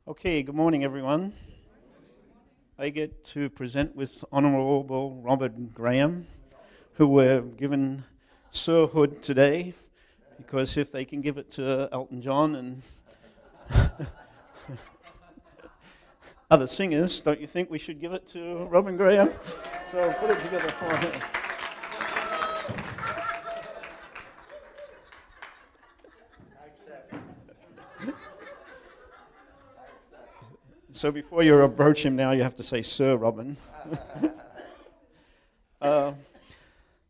Okay, good morning, everyone. I get to present with Honourable Robert Graham, who we're given sirhood today, because if they can give it to Elton John and other singers, don't you think we should give it to Robert Graham? So put it together for him. So before you approach him now, you have to say, Sir Robin.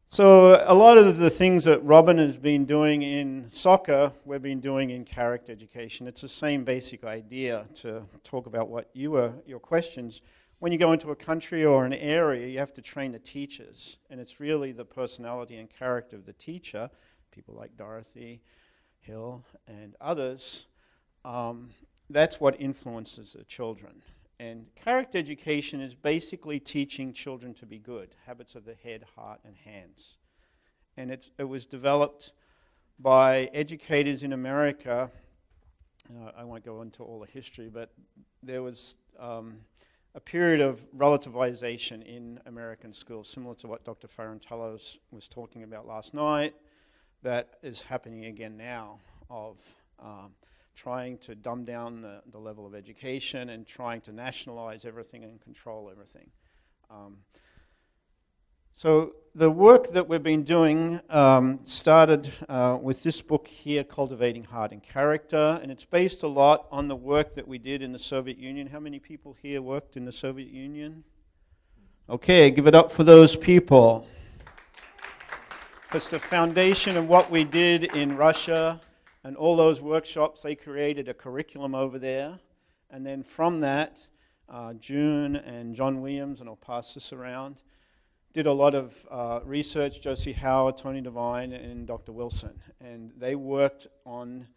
So a lot of the things that Robin has been doing in soccer, we've been doing in character education. It's the same basic idea to talk about what your questions. When you go into a country or an area, you have to train the teachers. And it's really the personality and character of the teacher, people like Dorothy Hill and others, that's what influences the children. And character education is basically teaching children to be good, habits of the head, heart, and hands. And it was developed by educators in America. I won't go into all the history, but there was a period of relativization in American schools, similar to what Dr. Farantello was talking about last night, that is happening again now, of trying to dumb down the level of education and trying to nationalize everything and control everything. So the work that we've been doing started with this book here, Cultivating Heart and Character, and it's based a lot on the work that we did in the Soviet Union. How many people here worked in the Soviet Union? Okay, give it up for those people. It's the foundation of what we did in Russia. And all those workshops, they created a curriculum over there. And then from that, June and John Williams, and I'll pass this around, did a lot of research, Josie Howard, Tony Devine, and Dr. Wilson. And they worked on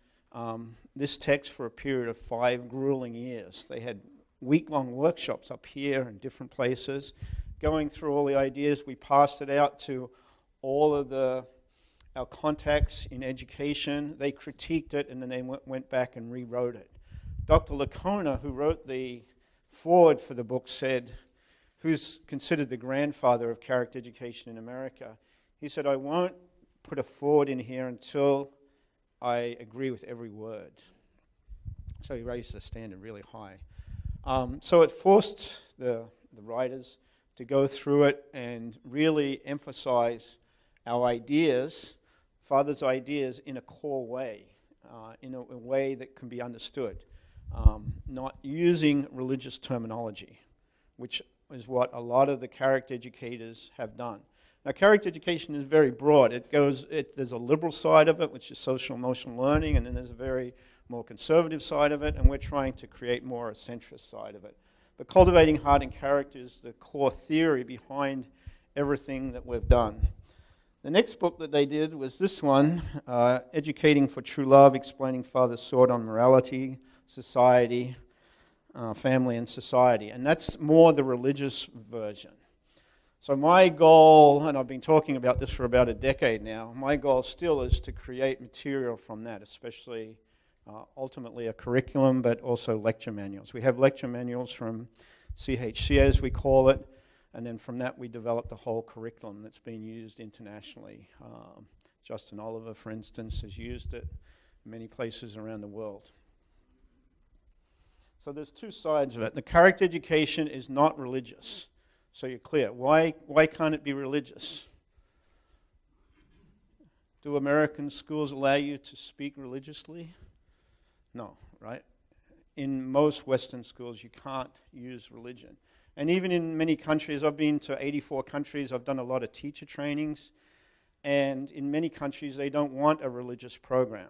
this text for a period of 5 grueling years. They had week-long workshops up here in different places, going through all the ideas. We passed it out to all of our contacts in education. They critiqued it, and then they went back and rewrote it. Dr. Lacona, who wrote the foreword for the book, said, who's considered the grandfather of character education in America, he said, I won't put a foreword in here until I agree with every word. So he raised the standard really high. So it forced the writers to go through it and really emphasize our ideas, Father's ideas, in a core way, in a way that can be understood, not using religious terminology, which is what a lot of the character educators have done. Now, character education is very broad. There's a liberal side of it, which is social emotional learning, and then there's a very more conservative side of it, and we're trying to create more a centrist side of it. But cultivating heart and character is the core theory behind everything that we've done. The next book that they did was this one, Educating for True Love, Explaining Father's Thought on Morality, Society, Family and Society. And that's more the religious version. So my goal, and I've been talking about this for about a decade now, my goal still is to create material from that, especially ultimately a curriculum, but also lecture manuals. We have lecture manuals from CHC, as we call it, and then from that we developed a whole curriculum that's been used internationally. Justin Oliver, for instance, has used it in many places around the world. So there's 2 sides of it. The character education is not religious. So you're clear. Why can't it be religious? Do American schools allow you to speak religiously? No, right? In most Western schools, you can't use religion. And even in many countries, I've been to 84 countries, I've done a lot of teacher trainings, and in many countries they don't want a religious program.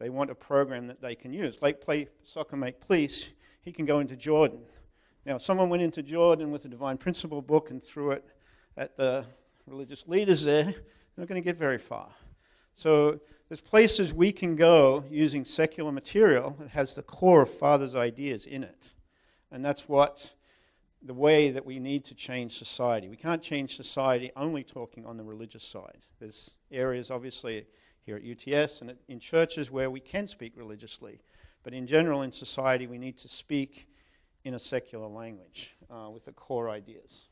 They want a program that they can use. Like Play Soccer Make Peace, he can go into Jordan. Now, if someone went into Jordan with a Divine Principle book and threw it at the religious leaders there, they're not going to get very far. So there's places we can go using secular material that has the core of Father's ideas in it. And that's the way that we need to change society. We can't change society only talking on the religious side. There's areas, obviously, here at UTS and in churches where we can speak religiously. But in general, in society, we need to speak in a secular language with the core ideas.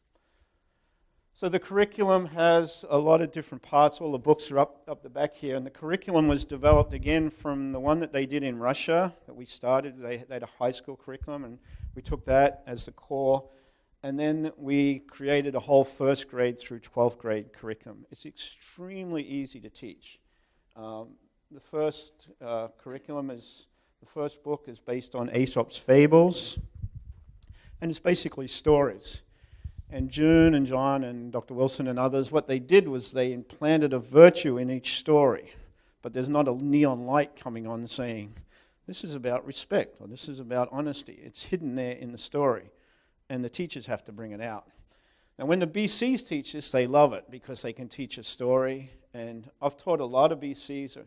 So the curriculum has a lot of different parts. All the books are up the back here. And the curriculum was developed, again, from the one that they did in Russia that we started. They had a high school curriculum, and we took that as the core. And then we created a whole first grade through 12th grade curriculum. It's extremely easy to teach. The first curriculum is, the first book is based on Aesop's fables, and it's basically stories. And June and John and Dr. Wilson and others, what they did was they implanted a virtue in each story, but there's not a neon light coming on saying, this is about respect, or this is about honesty. It's hidden there in the story, and the teachers have to bring it out. Now, when the BCs teach this, they love it because they can teach a story, and I've taught a lot of BCs,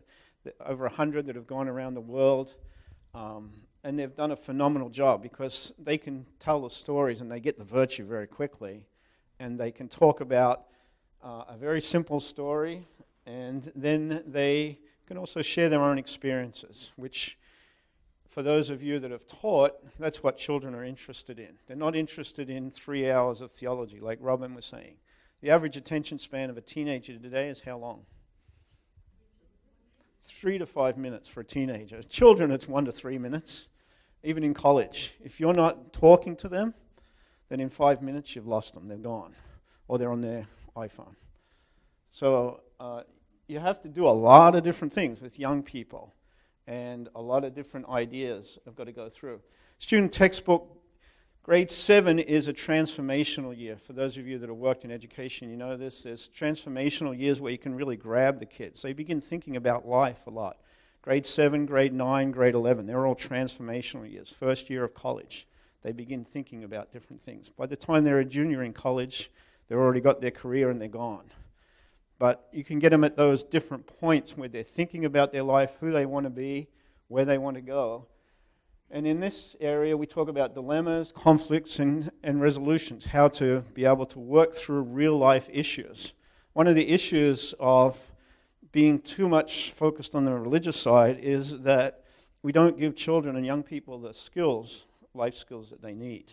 over 100 that have gone around the world, and they've done a phenomenal job because they can tell the stories and they get the virtue very quickly, and they can talk about a very simple story, and then they can also share their own experiences, which for those of you that have taught, that's what children are interested in. They're not interested in 3 hours of theology, like Robin was saying. The average attention span of a teenager today is how long? 3 to 5 minutes for a teenager. Children, it's 1 to 3 minutes. Even in college, if you're not talking to them, then in 5 minutes you've lost them. They're gone, or they're on their iPhone. So you have to do a lot of different things with young people, and a lot of different ideas have got to go through. Student textbook, grade 7 is a transformational year. For those of you that have worked in education, you know this. There's transformational years where you can really grab the kids. They begin thinking about life a lot. Grade 7, grade 9, grade 11, they're all transformational years. First year of college, they begin thinking about different things. By the time they're a junior in college, they've already got their career and they're gone. But you can get them at those different points where they're thinking about their life, who they want to be, where they want to go. And in this area, we talk about dilemmas, conflicts, and resolutions, how to be able to work through real-life issues. One of the issues of being too much focused on the religious side is that we don't give children and young people the skills, life skills that they need.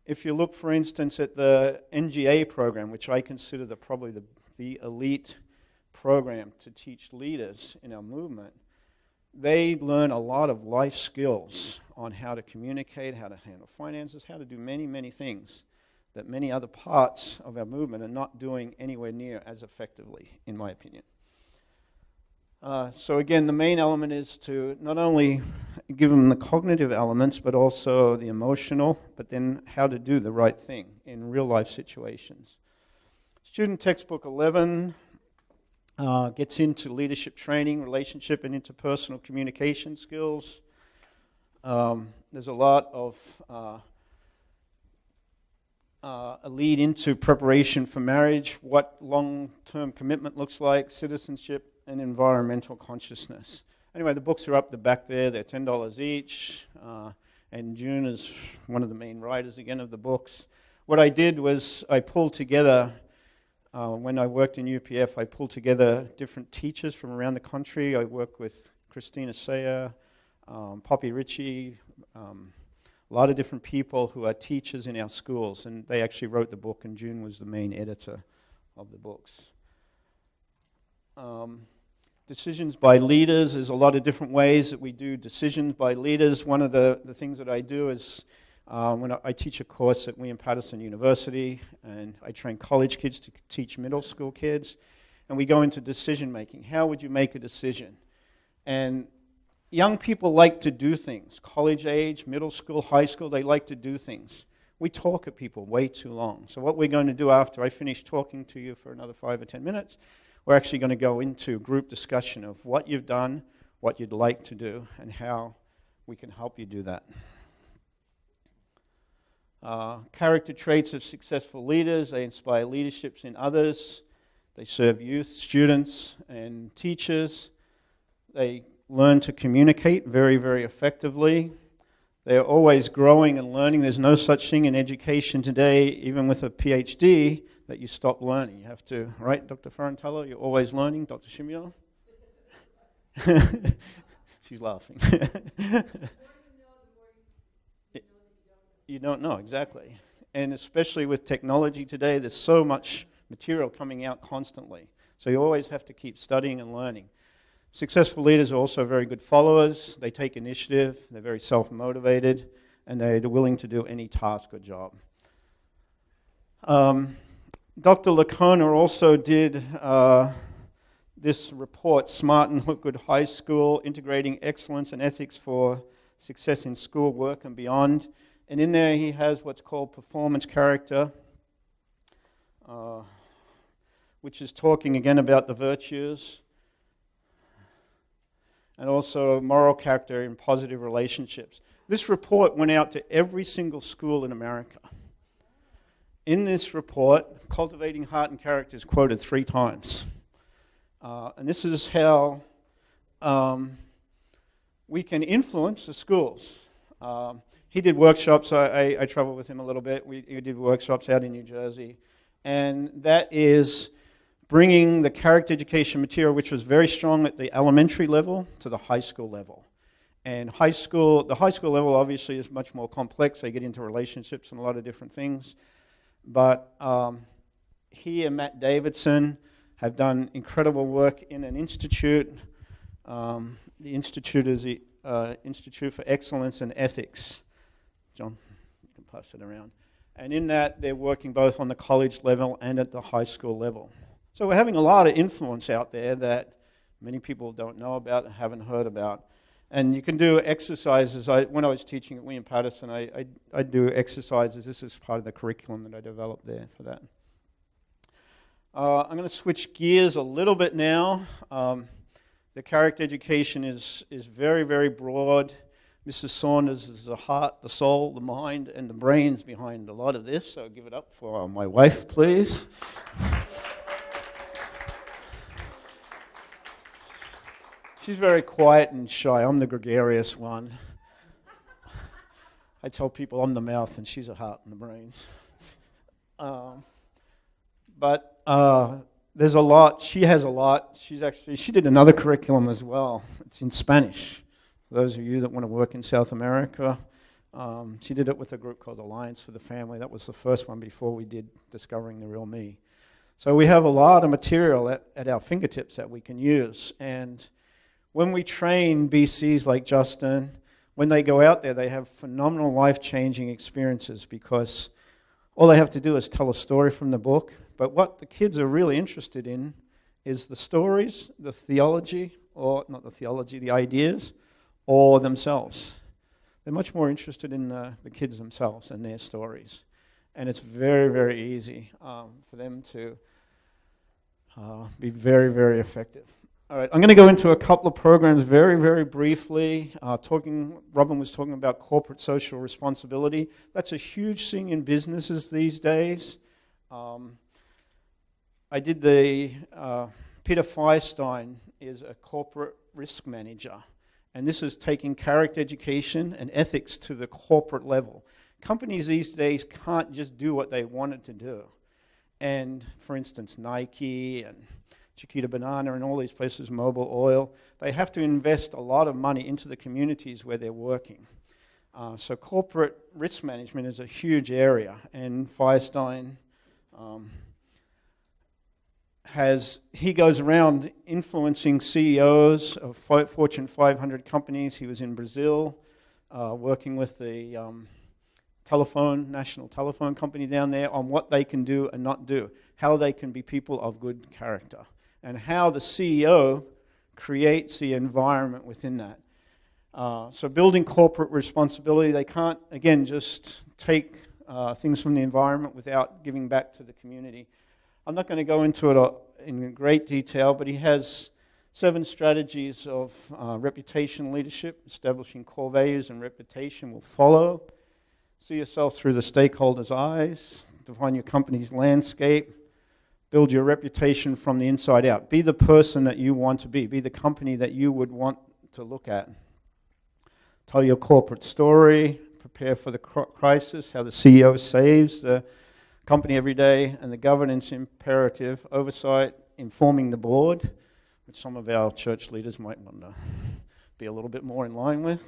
If you look, for instance, at the NGA program, which I consider probably the elite program to teach leaders in our movement, they learn a lot of life skills on how to communicate, how to handle finances, how to do many, many things that many other parts of our movement are not doing anywhere near as effectively, in my opinion. So again, the main element is to not only give them the cognitive elements, but also the emotional, but then how to do the right thing in real life situations. Student textbook 11 gets into leadership training, relationship and interpersonal communication skills. There's a lot of a lead into preparation for marriage, what long-term commitment looks like, citizenship, and environmental consciousness. Anyway, the books are up the back there. They're $10 each. And June is one of the main writers, again, of the books. What I did was I pulled together, when I worked in UPF, I pulled together different teachers from around the country. I worked with Christina Sayer, Poppy Ritchie, a lot of different people who are teachers in our schools, and they actually wrote the book, and June was the main editor of the books. Decisions by leaders, there's a lot of different ways that we do decisions by leaders. One of the things that I do is when I teach a course at William Patterson University, and I train college kids to teach middle school kids, and we go into decision making. How would you make a decision? And young people like to do things. College age, middle school, high school, they like to do things. We talk at people way too long. So what we're going to do after I finish talking to you for another 5 or 10 minutes, we're actually going to go into group discussion of what you've done, what you'd like to do, and how we can help you do that. Character traits of successful leaders. They inspire leaderships in others. They serve youth, students, and teachers. They learn to communicate very, very effectively. They're always growing and learning. There's no such thing in education today, even with a PhD, that you stop learning. You have to, right, Dr. Ferrantello? You're always learning, Dr. Shimio? She's laughing. You don't know, exactly. And especially with technology today, there's so much material coming out constantly. So you always have to keep studying and learning. Successful leaders are also very good followers. They take initiative, they're very self-motivated, and they're willing to do any task or job. Dr. Lacona also did this report, Smart and Look Good High School, Integrating Excellence and Ethics for Success in School, Work, and Beyond. And in there he has what's called performance character, which is talking again about the virtues, and also moral character in positive relationships. This report went out to every single school in America. In this report, cultivating heart and character is quoted 3 times. And this is how we can influence the schools. He did workshops. I traveled with him a little bit. We did workshops out in New Jersey. And that is bringing the character education material, which was very strong at the elementary level, to the high school level. And the high school level obviously is much more complex. They get into relationships and a lot of different things. But he and Matt Davidson have done incredible work in an institute. The institute is the Institute for Excellence in Ethics. John, you can pass it around. And in that, they're working both on the college level and at the high school level. So we're having a lot of influence out there that many people don't know about and haven't heard about. And you can do exercises. When I was teaching at William Patterson, I do exercises. This is part of the curriculum that I developed there for that. I'm going to switch gears a little bit now. The character education is very, very broad. Mrs. Saunders is the heart, the soul, the mind, and the brains behind a lot of this. So give it up for my wife, please. She's very quiet and shy. I'm the gregarious one. I tell people I'm the mouth and she's the heart and the brains. But there's a lot. She has a lot. She did another curriculum as well. It's in Spanish. For those of you that want to work in South America, she did it with a group called Alliance for the Family. That was the first one before we did Discovering the Real Me. So we have a lot of material at our fingertips that we can use. And when we train BCs like Justin, when they go out there, they have phenomenal life-changing experiences because all they have to do is tell a story from the book. But what the kids are really interested in is the stories, the theology, or not the theology, the ideas, or themselves. They're much more interested in the kids themselves and their stories. And it's very, very easy for them to be very, very effective. All right, I'm going to go into a couple of programs very, very briefly. Robin was talking about corporate social responsibility. That's a huge thing in businesses these days. I did Peter Feinstein is a corporate risk manager. And this is taking character education and ethics to the corporate level. Companies these days can't just do what they wanted to do. And for instance, Nike and Chiquita Banana and all these places, Mobil Oil, they have to invest a lot of money into the communities where they're working. So corporate risk management is a huge area, and Feinstein he goes around influencing CEOs of Fortune 500 companies. He was in Brazil, working with the national telephone company down there on what they can do and not do, how they can be people of good character, and how the CEO creates the environment within that. So building corporate responsibility, they can't, again, just take things from the environment without giving back to the community. I'm not going to go into it in great detail, but he has 7 strategies of reputation leadership. Establishing core values and reputation will follow. See yourself through the stakeholders' eyes. Define your company's landscape. Build your reputation from the inside out. Be the person that you want to be. Be the company that you would want to look at. Tell your corporate story. Prepare for the crisis. How the CEO saves the company every day. And the governance imperative. Oversight. Informing the board, which some of our church leaders might want to be a little bit more in line with,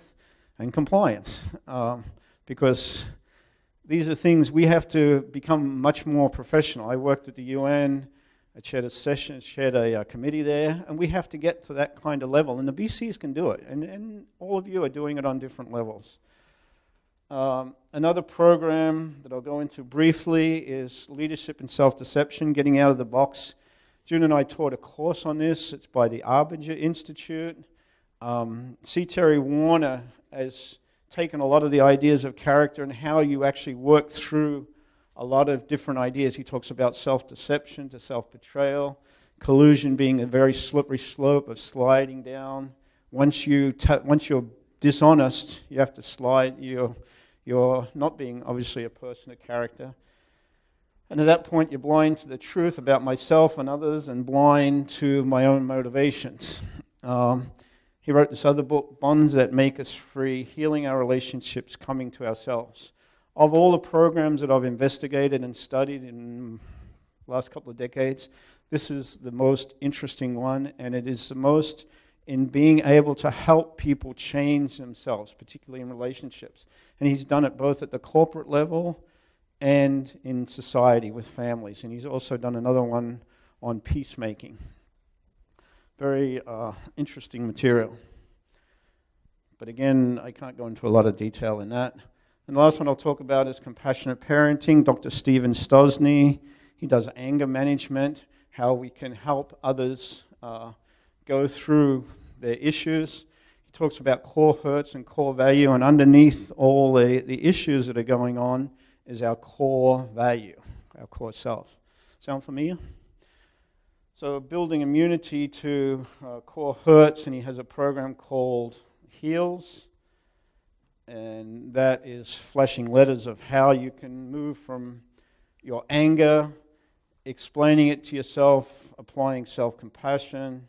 and compliance, because these are things we have to become much more professional. I worked at the UN, I chaired a committee there, and we have to get to that kind of level, and the BCs can do it, and all of you are doing it on different levels. Another program that I'll go into briefly is Leadership and Self-Deception, Getting Out of the Box. June and I taught a course on this. It's by the Arbinger Institute. C. Terry Warner has taken a lot of the ideas of character and how you actually work through a lot of different ideas. He talks about self-deception to self-betrayal, collusion being a very slippery slope of sliding down. Once you're dishonest, you have to slide. You're not being, obviously, a person of character. And at that point, you're blind to the truth about myself and others and blind to my own motivations. He wrote this other book, Bonds That Make Us Free, Healing Our Relationships, Coming to Ourselves. Of all the programs that I've investigated and studied in the last couple of decades, this is the most interesting one, and it is the most in being able to help people change themselves, particularly in relationships. And he's done it both at the corporate level and in society with families. And he's also done another one on peacemaking. Very interesting material. But again, I can't go into a lot of detail in that. And the last one I'll talk about is compassionate parenting. Dr. Stephen Stosny, he does anger management, how we can help others go through their issues. He talks about core hurts and core value, and underneath all the issues that are going on is our core value, our core self. Sound familiar? So building immunity to core hurts, and he has a program called HEALS, and that is flashing letters of how you can move from your anger, explaining it to yourself, applying self-compassion,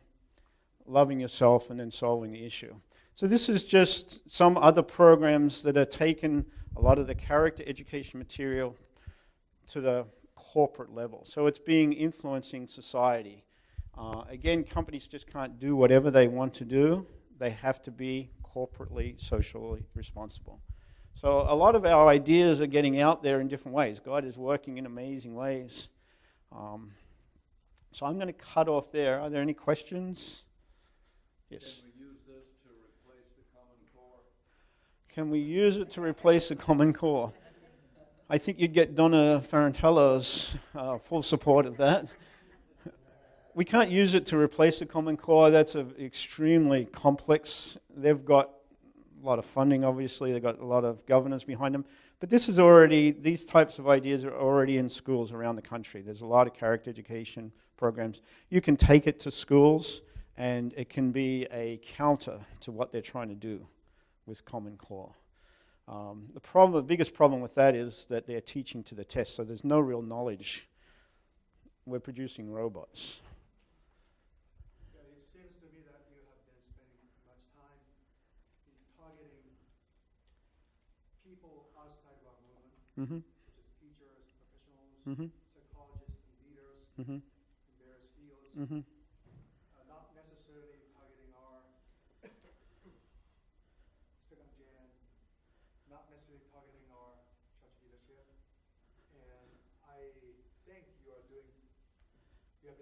loving yourself, and then solving the issue. So this is just some other programs that are taking a lot of the character education material to the corporate level. So it's influencing society. Again, companies just can't do whatever they want to do. They have to be corporately, socially responsible. So a lot of our ideas are getting out there in different ways. God is working in amazing ways. So I'm going to cut off there. Are there any questions? Yes. Can we use this to replace the Common Core? Can we use it to replace the Common Core? I think you'd get Donna Farantello's full support of that. We can't use it to replace the Common Core. That's extremely complex. They've got a lot of funding, obviously. They've got a lot of governance behind them. But these types of ideas are already in schools around the country. There's a lot of character education programs. You can take it to schools, and it can be a counter to what they're trying to do with Common Core. The biggest problem with that is that they're teaching to the test, so there's no real knowledge. We're producing robots. It seems to me that you have been spending much time in targeting people outside of our movement, such as teachers, professionals, psychologists, and leaders in various fields. Not necessarily targeting our second gen, not necessarily targeting our church leadership. And I think you have been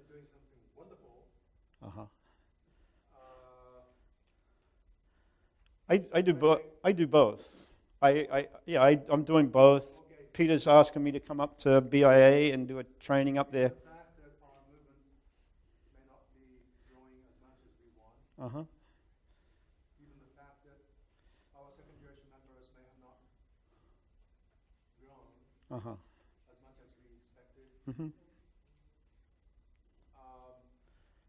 doing something wonderful. I do both. I'm doing both. Okay. Peter's asking me to come up to BIA and do a training up there. The fact that our movement may not be growing as much as we want, even the fact that our second generation members may have not grown as much as we expected.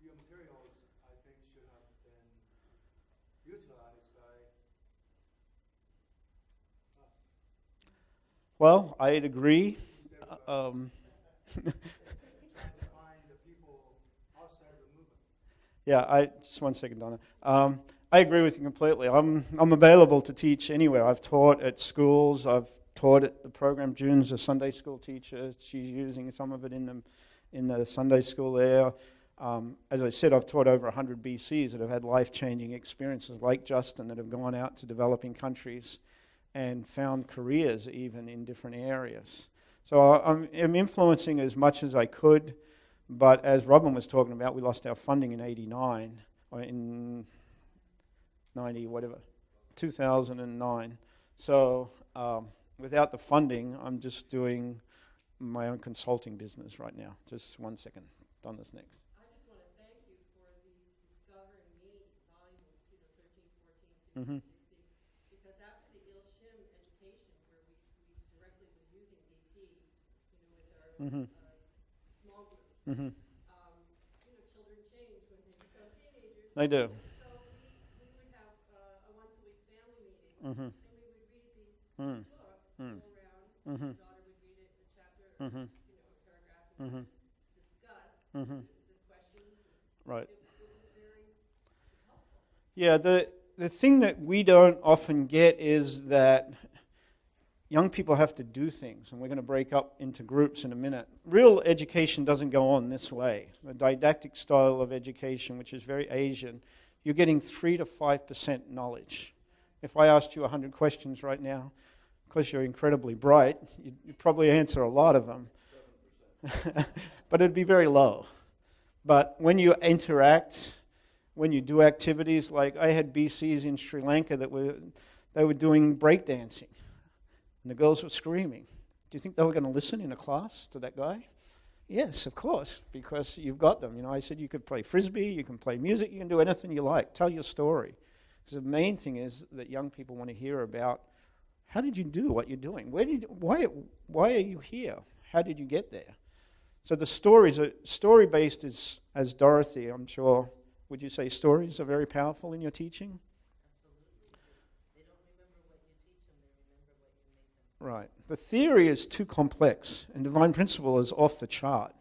Your materials, I think, should have been utilized by us. Well, I'd agree. Trying to find the people outside of the movement. Yeah, just 1 second, Donna. I agree with you completely. I'm available to teach anywhere. I've taught at schools. I've taught at the program. June's a Sunday school teacher. She's using some of it in the Sunday school there. As I said, I've taught over 100 BCs that have had life-changing experiences like Justin, that have gone out to developing countries and found careers even in different areas. So I'm influencing as much as I could, but as Robin was talking about, we lost our funding in 89, or in 90, whatever, 2009. So without the funding, I'm just doing my own consulting business right now. Just 1 second. Done this next. I just want to thank you for these Discovering Me volumes, 13, 14, 15, Mm-hmm. 16, because after the ILSHIM education, where we directly was using DC, with our Mm-hmm. Small groups, Mm-hmm. Children change when they become teenagers. They do. So we would have a once-a-week family meeting, Mm-hmm. and we would read these Mm. books, Mm. go around, Mm-hmm. the daughter would read it, a chapter, Mm-hmm. a paragraph, and Mm-hmm. discuss Mm-hmm. the questions. Right. It was very helpful. Yeah, the thing that we don't often get is that young people have to do things, and we're going to break up into groups in a minute. Real education doesn't go on this way. The didactic style of education, which is very Asian, you're getting 3 to 5% knowledge. If I asked you 100 questions right now, because you're incredibly bright, you'd probably answer a lot of them. But it'd be very low. But when you interact, when you do activities, like I had BCs in Sri Lanka that were doing breakdancing, and the girls were screaming. Do you think they were going to listen in a class to that guy? Yes, of course, because you've got them. I said you could play frisbee, you can play music, you can do anything you like. Tell your story. So the main thing is that young people want to hear about, how did you do what you're doing? Why are you here? How did you get there? So the stories are story-based, as Dorothy, I'm sure, would you say stories are very powerful in your teaching? Absolutely. They don't remember what you teach them, they remember what you make them. Right. The theory is too complex, and divine principle is off the chart.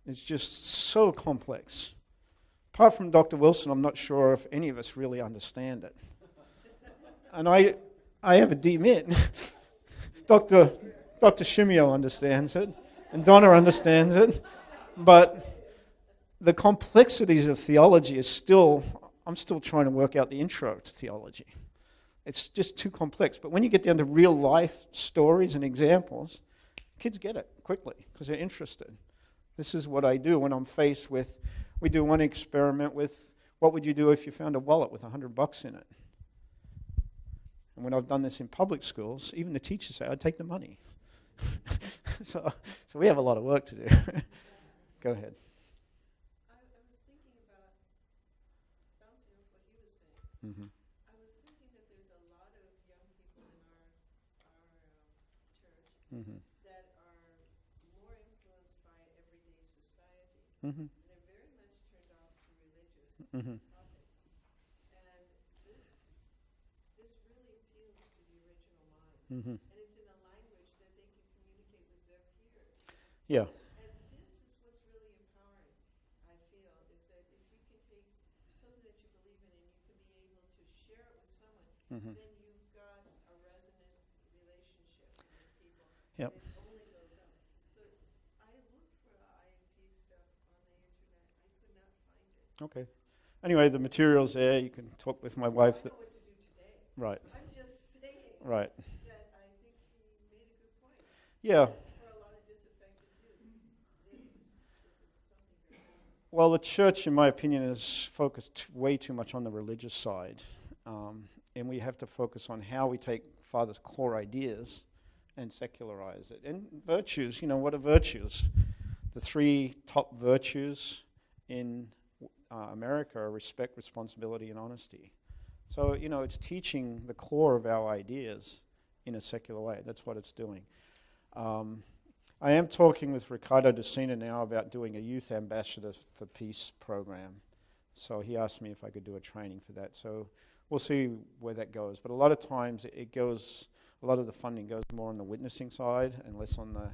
It's just so complex. Apart from Dr. Wilson, I'm not sure if any of us really understand it. And I have a demit. Dr. Shimio understands it, and Donna understands it, but the complexities of theology I'm still trying to work out the intro to theology. It's just too complex. But when you get down to real life stories and examples, kids get it quickly because they're interested. This is what I do when I'm faced with, we do one experiment with, what would you do if you found a wallet with $100 in it? And when I've done this in public schools, even the teachers say, I'd take the money. So we have a lot of work to do. Go ahead. I was thinking about, bouncing off what he was saying, Mm-hmm. I was thinking that there's a lot of young people in our church Mm-hmm. that are more influenced by everyday society. Mm-hmm. And they're very much turned off to religious Mm-hmm. topics. And this really appeals to the original mind. Mm-hmm. And it's in a language that they can communicate with their peers. Yeah. And this is what's really empowering, I feel, is that if you can take something that you believe in and you can be able to share it with someone, Mm-hmm. then you've got a resonant relationship with people. Yep. And it only goes up. So I looked for IMP stuff on the internet. I could not find it. Okay. Anyway, the material's there. You can talk with my wife. I don't know what to do today. Right. I'm just saying Right. that I think he made a good point. Yeah. For a lot of disaffected youth, this is something very important. Well, the church, in my opinion, is focused way too much on the religious side. And we have to focus on how we take Father's core ideas and secularize it. And virtues, what are virtues? The 3 top virtues in America are respect, responsibility, and honesty. So, it's teaching the core of our ideas in a secular way. That's what it's doing. I am talking with Ricardo Decina now about doing a youth ambassador for peace program. So he asked me if I could do a training for that. So we'll see where that goes. But a lot of times a lot of the funding goes more on the witnessing side and less on the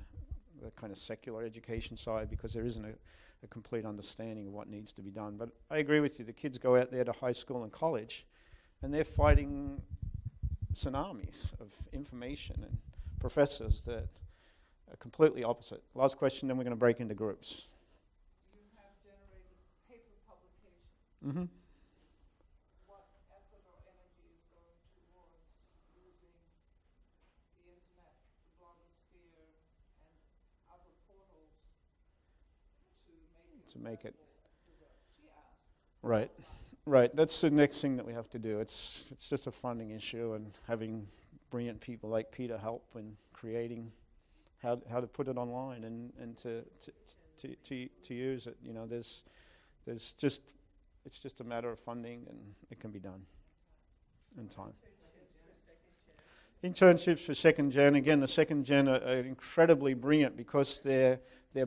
kind of secular education side, because there isn't a complete understanding of what needs to be done. But I agree with you. The kids go out there to high school and college, and they're fighting tsunamis of information and professors that are completely opposite. Last question, then we're going to break into groups. You have Mm-hmm. what effort or energy is going towards using the internet, the blogosphere, and other portals To make it. available to the, she asked. Right. Right. That's the next thing that we have to do. It's just a funding issue, and having brilliant people like Peter help in creating how to put it online and to use it. You know, there's just it's just a matter of funding, and it can be done in time. Internships for second gen. Again, the second gen are incredibly brilliant because they're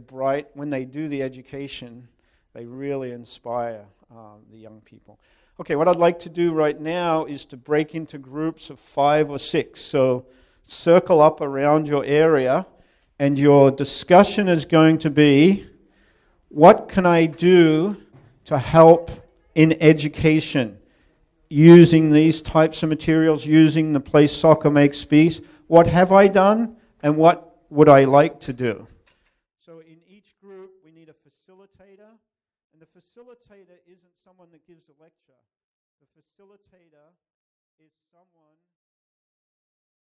bright. When they do the education, they really inspire the young people. Okay, what I'd like to do right now is to break into groups of 5 or 6. So circle up around your area, and your discussion is going to be, what can I do to help in education using these types of materials, using the place Soccer Makes Peace? What have I done, and what would I like to do? So in each group, we need a facilitator. And the facilitator isn't someone that gives a lecture. The facilitator is someone